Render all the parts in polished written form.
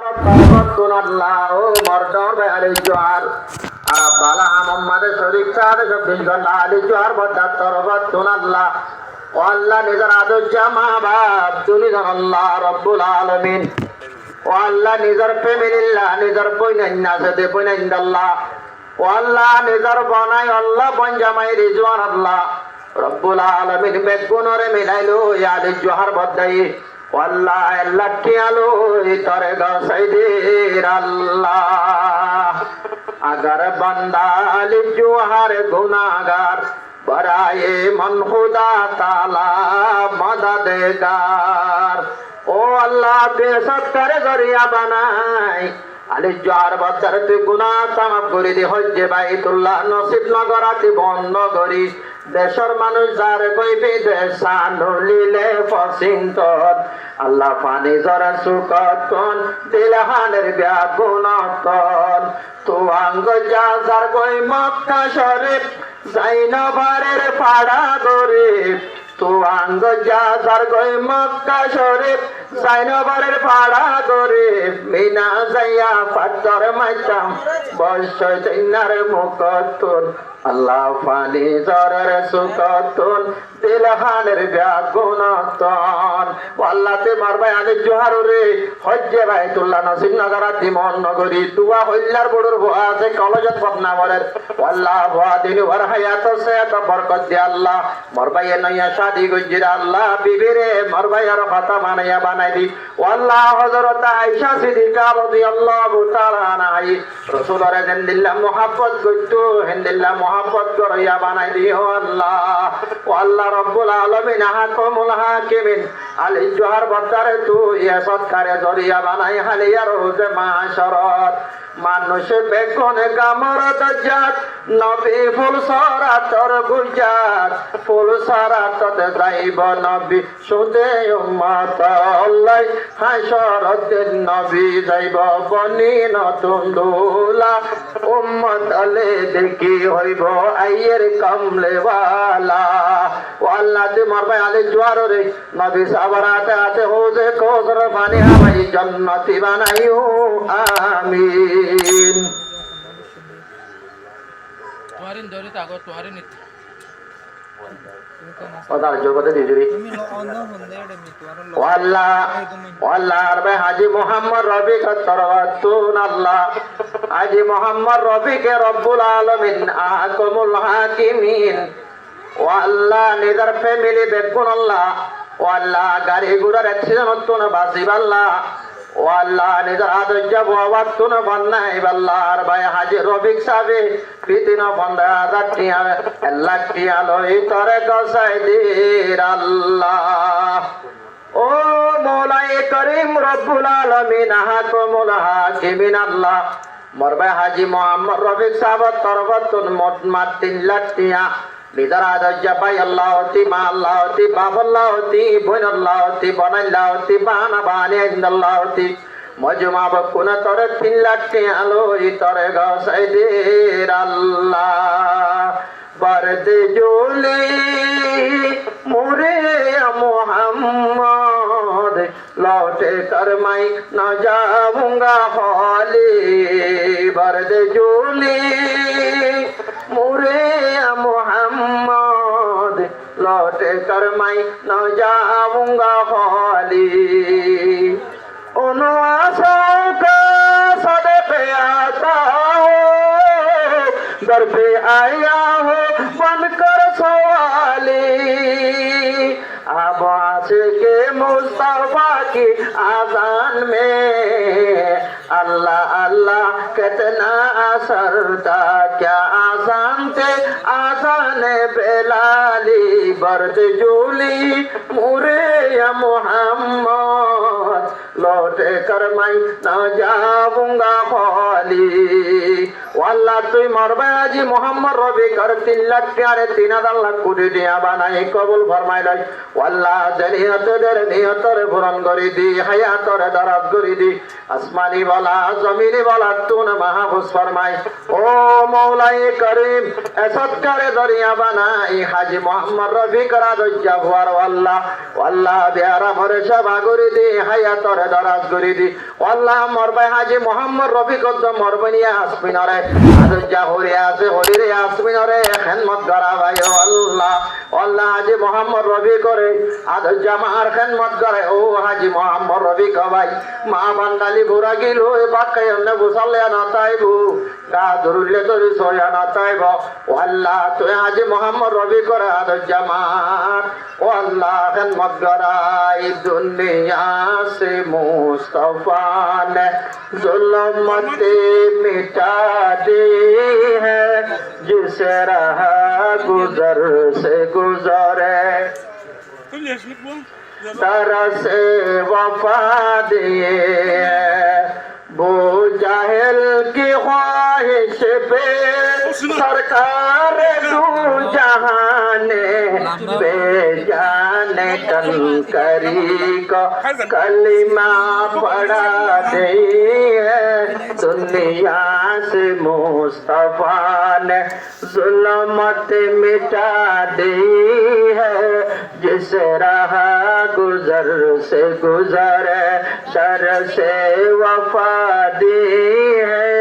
ও মর্দর বেড়ে জোয়ার বালা মোহাম্মদ শরীফ সাদ শব্দিন গল্লা আলী জোয়ার বদ্দার তরবত তুনাল্লাহ ও আল্লাহ নিজের আদর্জা মা বাপ তুমি আল্লাহ রব্বুল আলমিন ও আল্লাহ নিজের ফ্যামিলিল্লাহ নিজের বইনাইন্না সাথে বইনাইন্দাল্লাহ ও আল্লাহ নিজের বনাই আল্লাহ বনজামাই রিজওয়ান আল্লাহ রব্বুল আলমিন বেগুনরে মিলাইলো আলী জোহার বদ্দাই আল্লাহ আল্লাহ কি আলো তরে গসাইদের আল্লাহ अगर बंदा जुहार गुनागार बराए मन खुदा ताला मददगार ओ अल्लाह बेशक करे जरिया बनाई আলি জোয়ার বাচ্চার তুই গুনাহ তামাম করে দি হজ্জে বাইতুল্লাহ নসিব নগরাতি বন্ধ করি দেশের মানুষ যার কইবে দেশান ঢুলিলে ফসিন্তন আল্লাহ পানি জরা সুকতন দিলহানের ব্যাগুণতন তু আঙ্গ যা যার কই মক্কা শরীফ জাইনবারের পাড়া গরিব তু আঙ্গ যা যার কই মক্কা শরীফ জাইনবারের পাড়া গরিব মিনা যাইয়া পাথর মাইতাম বর্ষ চিন্নার মুকতুন আল্লাহ পানি জরের সুকতুন দিলহানের ব্যাগুণতন আল্লাহ তে মারবাই আলে জোহার রে হজ্জে বাইতুল্লাহ নসিব নগরাতি মন নগরী দুয়া হইল্লার বড়র ভুয়া আছে কলজত বদনামরের আল্লাহ ভুয়া দিন ওর হায়াত সেত বরকত দে আল্লাহ মারবাই নয়া শাদি গজিরা আল্লাহ বিবিরে মারবাই আর কথা মানায়া বানাই দি আল্লাহ হযরত আয়েশা সিদ্দিকা রাদিয়াল্লাহু তাআলা আনহা রাসূলের জিন্দিল্লাহ মুহাব্বত করতো হিন্দিল্লাহ মুহাব্বত করিয়া বানাই দিও আল্লাহ ও আল্লাহ রব্বুল আলামিন হাকিমুল হাকিমিন আলী জোহার বদ্দারে তুই সৎকারে জরিয়া বানাই হালিয়া রোজে মাশরত মানুষ বেগুনে কামর দজ্জাত নবী ফুল সরাতর গুজাত ফুল সরাতত যাইব নবী সুদে উম্মত আল্লাহ হাশরতের নবী যাইব বনি নতুন দোলা উম্মত আলে দেখি হইব আইয়ের কমলেওয়ালা ও আল্লাহ তে মারবাই আলে জোয়ার রে নবী সাবরাতে আতে হোজে কোসর পানি আমাই জান্নাতি বানাইও আমিন তোমারিন ধরে তাগো তোমারিন ওদার জগতে দিজুরি ওয়াল্লাহ আরবে হাজী মোহাম্মদ রফিক তরওয়াতুন আল্লাহ হাজী মোহাম্মদ রফিক রব্বুল আলামিন আহকামুল হাকিমিন ওয়াল্লাহ নিজার ফ্যামিলি বেগুন আল্লাহ ওয়াল্লাহ গাড়ি ঘোড়ার অ্যাক্সিডেন্ট হতো না বাসিব আল্লাহ ও আল্লাহ নিজের আদর্য বাবার তুন বন্যাই বাল্লার ভাই হাজি রফিক সাহেবে কৃতিন বন্ধা টিয়া আল্লাহ টিয়া লই তরে গসাই দির আল্লাহ ও মৌলাই করিম রব্বুল আলামিন হাকিমুল হাকিমিন আল্লাহ মোর ভাই হাজি মোহাম্মদ রফিক সাহেব তরবতুন মোট মাত 3 লাখ টিয়া লিদার আদর্য ভাই আল্লাহ অতি মা আল্লাহ অতি বাপ আল্লাহ অতি বোন আল্লাহ অতি বন আল্লাহ অতি বানা বানে আল্লাহ অতি মজমা বকুন তরে 3 লাখ আলো তরে গসাই দির আল্লাহ বরদে জুলি মুরে মোহাম্মদ লौटे कर मैं न जाऊंगा हाली बरदे जूली मुरे मोहम्मद लौटे कर मैं न जाऊंगा हाली उन आशों का सदे पे आता हो दर पे आया हो बनकर सवाली अब आशिक़े मुस्तफा की आज़ान में अल्लाह अल्लाह कितना असर था क्या आज़ान थे आज़ान बेलाली बर्द जूली मुरे या मोहम्मद लौट कर मैं न जाऊंगा खाली ও আল্লাহ তুই মরবে আজি মোহাম্মদ রবি কর 3 লাখ প্যারে 3000 লাখ কোটি দিয়া বানাই কবুল ফরমাই লাই ও আল্লাহ জানিয়াতদের নিয়তর পূরণ করে দি হায়াতর দরাজ করে দি আসমানি বলা জমিনি বলা তুন মাহফুজ ফরমাই ও মৌলাই করিম এসৎকারে দরিয়া বানাই হাজি মোহাম্মদ রবি করা দজ্জা ভুয়ার আল্লাহ আল্লাহ বিয়ারা মরে সভা করে দি হায়াতর দরাজ করে দি আল্লাহ মরবে হাজি মোহাম্মদ রবি কদ্দ মরবনিয়া আসমিনরে দজ্জা হরে আছে হরিরে আসমিনরে খেদমত করা ভাই আল্লাহ আল্লাহ হাজি মোহাম্মদ রবি করে আদজ্জা মার খেদমত করে ও হাজি মোহাম্মদ রবি কবাই মা বান্দালি বুড়া গিল বাক্কাই এমনে বুসালে না তাইবু গা ধরুলে তোর সোয়া না তাইব ও আল্লাহ তুই হাজি মোহাম্মদ রবি করে আদজ্জা মার ও আল্লাহ খেদমত করাই দুনিয়া से मुस्तफा ने जुल्मत मिटा दी है जिसे रहा गुजर से गुजरे तरह से वफा दिए वो जाहिल की ख्वाहिश पे सरकार दू जहाने बेजान कंकरी को कलिमा पढ़ा दी है दुनिया से मुस्तफा ने जुल्मत मिटा दी है जिस रहा गुजर से गुजरे सर से वफा दी है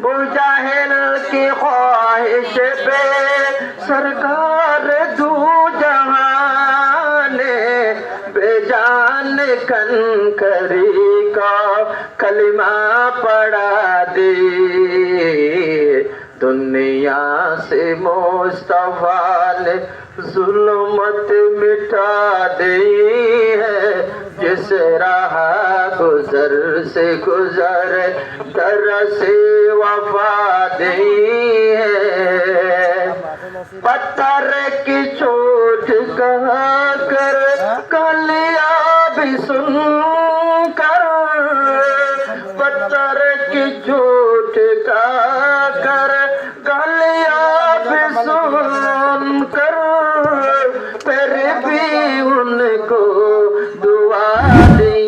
बुजाहिल की ख्वाहिश पे सरकार दू जहाने बेजान कंकरी का कलिमा पढ़ा दी दुनिया से मुस्तफा ने जुल्मत मिटा दी है जिस राह गुजर से गुजर दर से वफा दी है पत्थर की चोट कहा कर कलिया भी सुन कर पत्थर की चोट का कर कलिया भी सुन कर फिर भी उनको दुआ दी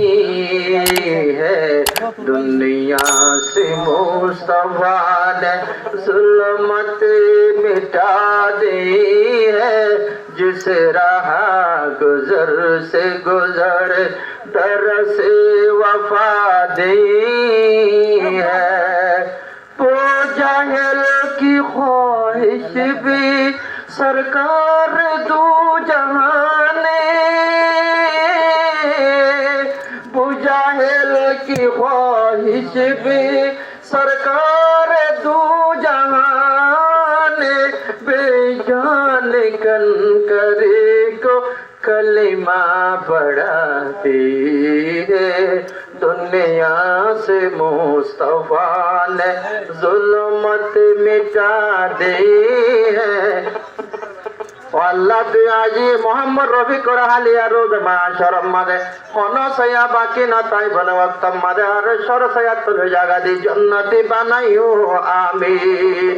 है दुनिया से मुस्तफा ने जुल्मत मिटा दी है जिस राह गुजर से गुजर दर से वफा दी है जाहिल की ख्वाहिश भी सरकार दू जहाने बुजाहिल की ख्वाहिश भी सरकार दू जहाने बेजान कंकरी को कलिमा पढ़ाती है दुनिया से मुस्तफा ने जुल्मत मिटा दी है আল্লাহ তুই আজি মোহাম্মদ রবি করা হালিয়া রোদ মাশরম মাদে কোন সায়া বাকি না তাই বলে ওয়াক্ত মাদে আর সর সায়া তুই জায়গা দি জান্নাতি বানাইও আমিন